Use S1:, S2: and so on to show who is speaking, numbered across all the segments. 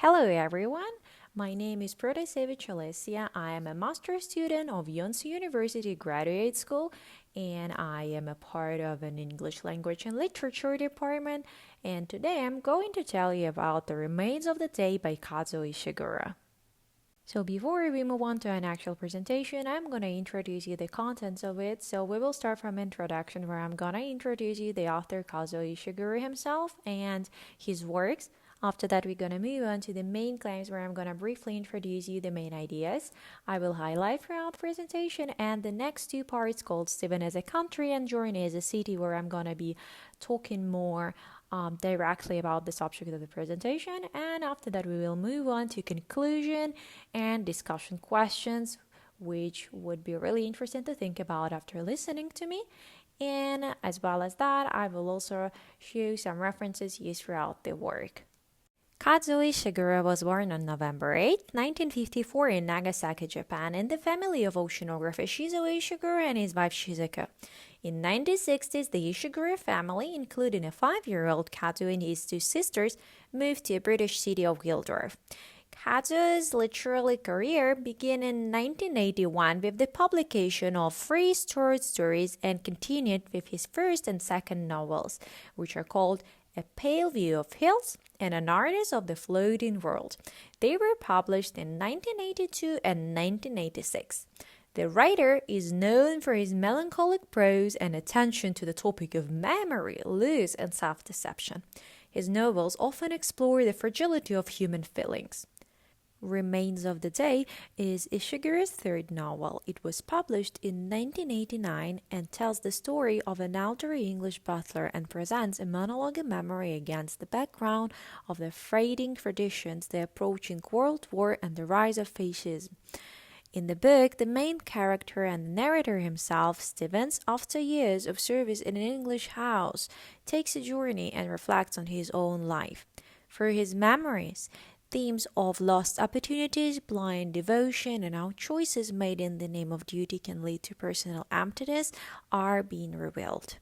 S1: Hello everyone, my name is Protasevich Alessia. I am a master's student of Yonsei University Graduate School and I am a part of an English language and literature department, and today I'm going to tell you about The Remains of the Day by Kazuo Ishiguro. So before we move on to an actual presentation, I'm going to introduce you the contents of it. So we will start from introduction, where I'm going to introduce you the author Kazuo Ishiguro himself and his works. After that, we're going to move on to the main claims, where I'm going to briefly introduce you the main ideas I will highlight throughout the presentation, and the next two parts called Steven as a Country and Journey as a City, where I'm going to be talking more directly about the subject of the presentation. And after that, we will move on to conclusion and discussion questions, which would be really interesting to think about after listening to me. And as well as that, I will also show some references used throughout the work. Kazuo Ishiguro was born on November 8, 1954 in Nagasaki, Japan, in the family of oceanographer Shizuo Ishiguro and his wife Shizuko. In the 1960s, the Ishiguro family, including a 5-year-old Kazuo and his two sisters, moved to the British city of Wildorf. Kazuo's literary career began in 1981 with the publication of 3 short stories and continued with his first and second novels, which are called A Pale View of Hills and An Artist of the Floating World. They were published in 1982 and 1986. The writer is known for his melancholic prose and attention to the topic of memory, loss, and self-deception. His novels often explore the fragility of human feelings. Remains of the Day is Ishiguro's third novel. It was published in 1989 and tells the story of an elderly English butler and presents a monologue of memory against the background of the fading traditions, the approaching World War, and the rise of fascism. In the book, the main character and the narrator himself, Stevens, after years of service in an English house, takes a journey and reflects on his own life. Through his memories, themes of lost opportunities, blind devotion, and how choices made in the name of duty can lead to personal emptiness are being revealed.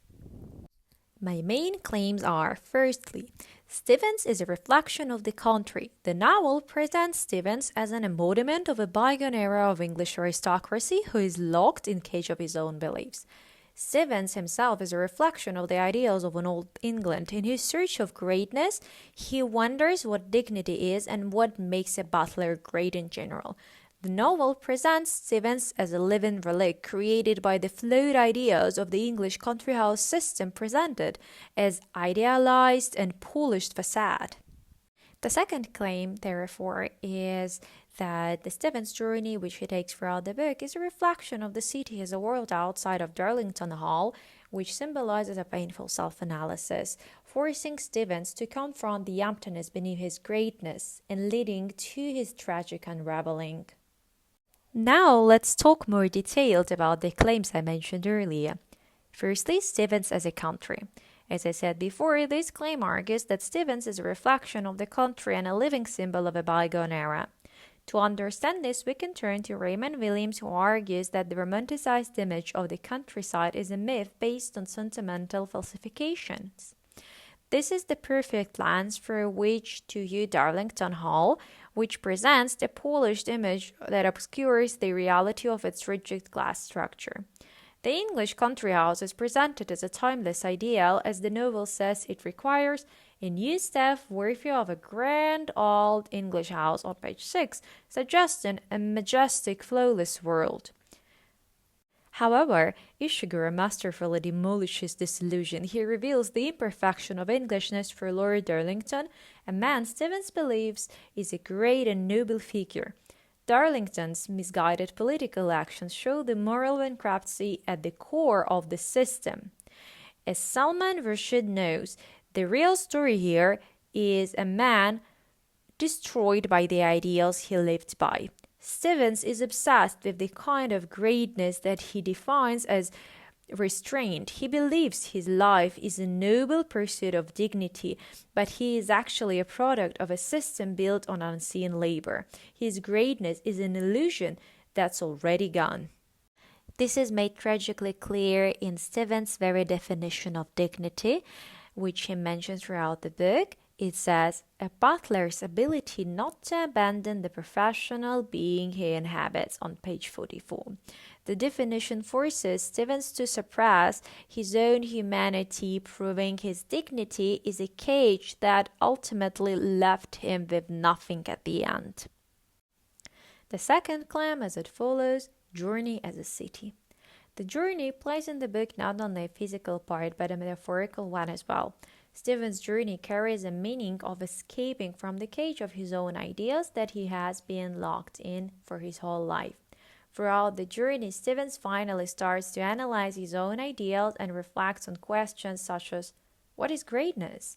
S1: My main claims are, firstly, Stevens is a reflection of the country. The novel presents Stevens as an embodiment of a bygone era of English aristocracy who is locked in a cage of his own beliefs. Stevens himself is a reflection of the ideals of an old England. In his search of greatness, he wonders what dignity is and what makes a butler great in general. The novel presents Stevens as a living relic created by the flawed ideas of the English country house system, presented as idealized and polished facade. The second claim, therefore, is that the Stevens journey, which he takes throughout the book, is a reflection of the city as a world outside of Darlington Hall, which symbolizes a painful self-analysis, forcing Stevens to confront the emptiness beneath his greatness and leading to his tragic unraveling. Now let's talk more detailed about the claims I mentioned earlier. Firstly, Stevens as a country. As I said before, this claim argues that Stevens is a reflection of the country and a living symbol of a bygone era. To understand this, we can turn to Raymond Williams, who argues that the romanticized image of the countryside is a myth based on sentimental falsifications. This is the perfect lens through which to view Darlington Hall, which presents the polished image that obscures the reality of its rigid glass structure. The English country house is presented as a timeless ideal, as the novel says it requires a new staff worthy of a grand old English house on page 6, suggesting a majestic, flawless world. However, Ishiguro masterfully demolishes this illusion. He reveals the imperfection of Englishness for Lord Darlington, a man Stevens believes is a great and noble figure. Darlington's misguided political actions show the moral bankruptcy at the core of the system. As Salman Rushdie knows, the real story here is a man destroyed by the ideals he lived by. Stevens is obsessed with the kind of greatness that he defines as restraint. He believes his life is a noble pursuit of dignity, but he is actually a product of a system built on unseen labor. His greatness is an illusion that's already gone. This is made tragically clear in Stevens' very definition of dignity, which he mentions throughout the book. It says, a butler's ability not to abandon the professional being he inhabits on page 44. The definition forces Stevens to suppress his own humanity, proving his dignity is a cage that ultimately left him with nothing at the end. The second claim, as it follows, journey as a city. The journey plays in the book not only a physical part but a metaphorical one as well. Stevens' journey carries a meaning of escaping from the cage of his own ideas that he has been locked in for his whole life. Throughout the journey, Stevens finally starts to analyze his own ideals and reflects on questions such as, what is greatness?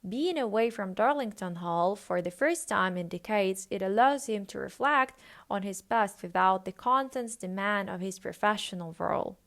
S1: Being away from Darlington Hall for the first time in decades, it allows him to reflect on his past without the constant demand of his professional role.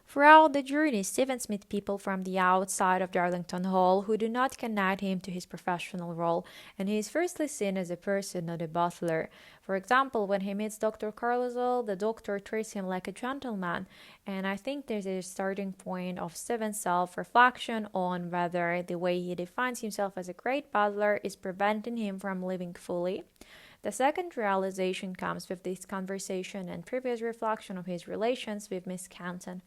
S1: Throughout the journey, Stevens meets people from the outside of Darlington Hall who do not connect him to his professional role, and he is firstly seen as a person, not a butler. For example, when he meets Dr. Carlosol, the doctor treats him like a gentleman, and I think there's a starting point of Stevens' self-reflection on whether the way he defines himself as a great butler is preventing him from living fully. The second realization comes with this conversation and previous reflection of his relations with Miss Canton.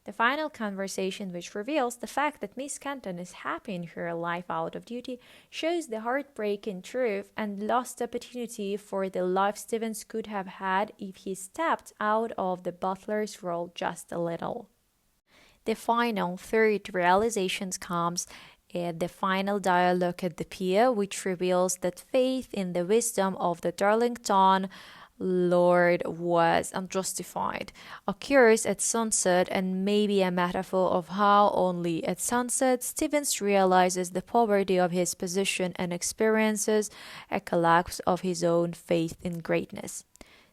S1: The final conversation, which reveals the fact that Miss Canton is happy in her life out of duty, shows the heartbreaking truth and lost opportunity for the life Stevens could have had if he stepped out of the butler's role just a little. The final, third realization comes at the final dialogue at the pier, which reveals that faith in the wisdom of the Darlington Lord was unjustified, occurs at sunset and may be a metaphor of how only at sunset Stevens realizes the poverty of his position and experiences a collapse of his own faith in greatness.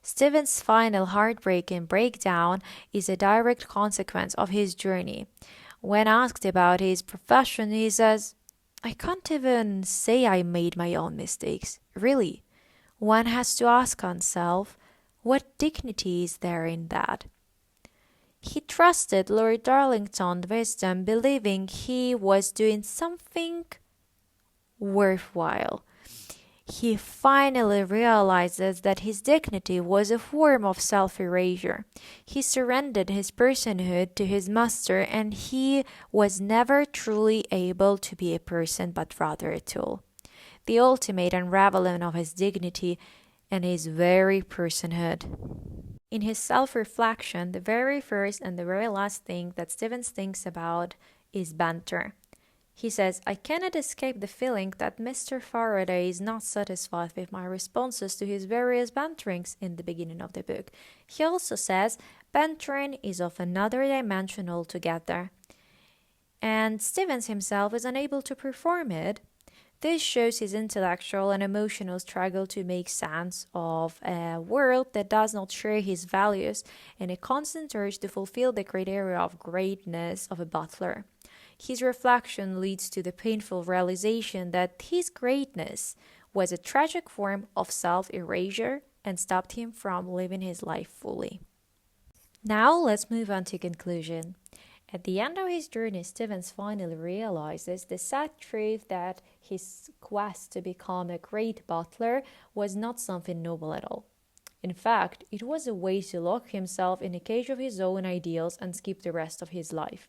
S1: Stevens' final heartbreaking breakdown is a direct consequence of his journey. When asked about his profession, he says, I can't even say I made my own mistakes, really. One has to ask oneself, what dignity is there in that? He trusted Lord Darlington's wisdom, believing he was doing something worthwhile. He finally realizes that his dignity was a form of self-erasure. He surrendered his personhood to his master, and he was never truly able to be a person but rather a tool. The ultimate unraveling of his dignity and his very personhood. In his self-reflection, the very first and the very last thing that Stevens thinks about is banter. He says, I cannot escape the feeling that Mr. Faraday is not satisfied with my responses to his various banterings in the beginning of the book. He also says, bantering is of another dimension altogether. And Stevens himself is unable to perform it. This shows his intellectual and emotional struggle to make sense of a world that does not share his values and a constant urge to fulfill the criteria of greatness of a butler. His reflection leads to the painful realization that his greatness was a tragic form of self-erasure and stopped him from living his life fully. Now let's move on to conclusion. At the end of his journey, Stevens finally realizes the sad truth that his quest to become a great butler was not something noble at all. In fact, it was a way to lock himself in a cage of his own ideals and skip the rest of his life.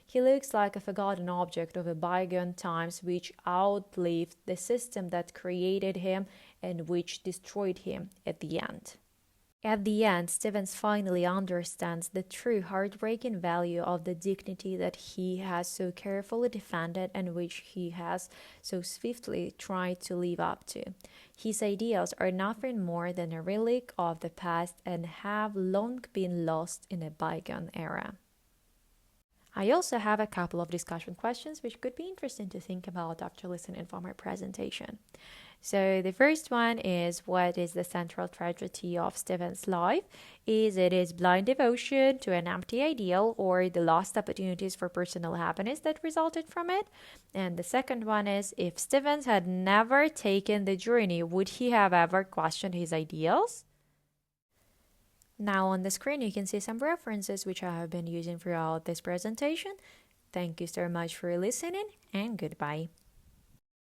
S1: He looks like a forgotten object of a bygone times which outlived the system that created him and which destroyed him at the end. At the end, Stevens finally understands the true heartbreaking value of the dignity that he has so carefully defended and which he has so swiftly tried to live up to. His ideals are nothing more than a relic of the past and have long been lost in a bygone era. I also have a couple of discussion questions which could be interesting to think about after listening from my presentation. So the first one is, what is the central tragedy of Stevens' life? Is it his blind devotion to an empty ideal or the lost opportunities for personal happiness that resulted from it? And the second one is, if Stevens had never taken the journey, would he have ever questioned his ideals? Now on the screen you can see some references which I have been using throughout this presentation. Thank you so much for listening and goodbye.